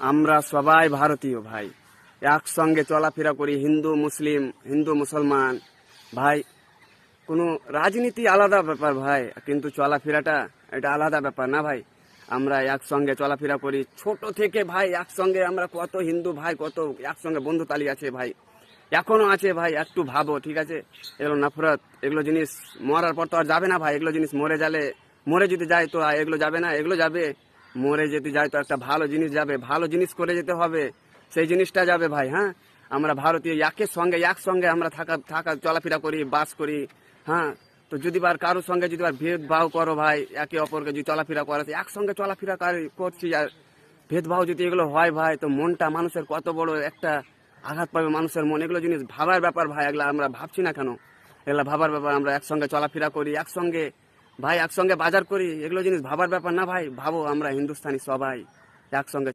আমরা সবাই ভারতীয় ভাই, একসঙ্গে চলাফেরা করি, হিন্দু মুসলিম, হিন্দু মুসলমান ভাই। কোনো রাজনীতি আলাদা ব্যাপার ভাই, কিন্তু চলাফেরাটা এটা আলাদা ব্যাপার না ভাই। আমরা একসঙ্গে চলাফেরা করি ছোট থেকে ভাই, একসঙ্গে আমরা কত হিন্দু ভাই, কত একসঙ্গে বন্ধুতালি আছে ভাই, এখনো আছে ভাই। একটু ভাবো, ঠিক আছে? এগুলো নফরত, এগুলো জিনিস মরার পর তো আর যাবে না ভাই। এগুলো জিনিস মরে যদি যায় তো আর এগুলো যাবে না, এগুলো যাবে। মরে যদি যায় তো একটা ভালো জিনিস যাবে, ভালো জিনিস করে যেতে হবে, সেই জিনিসটা যাবে ভাই। হ্যাঁ, আমরা ভারতীয়, একসঙ্গে আমরা থাকা থাকা চলাফেরা করি, বাস করি। হ্যাঁ, তো যদি বার কারোর সঙ্গে যদি বার ভেদভাব করো ভাই, একে অপরকে যদি চলাফেরা করো, একসঙ্গে চলাফেরা করছি আর ভেদভাব যদি এগুলো হয় ভাই, তো মনটা মানুষের কত বড় একটা আঘাত পাবে মানুষের মন। এগুলো জিনিস ভাবার ব্যাপার ভাই, এগুলো আমরা ভাবছি না কেন? এগুলো ভাবার ব্যাপার। আমরা একসঙ্গে চলাফেরা করি, একসঙ্গে ভাই, একসঙ্গে বাজার করি, এগুলো জিনিস ভাবার ব্যাপার না ভাই। ভাবো, আমরা হিন্দুস্তানি সবাই একসঙ্গে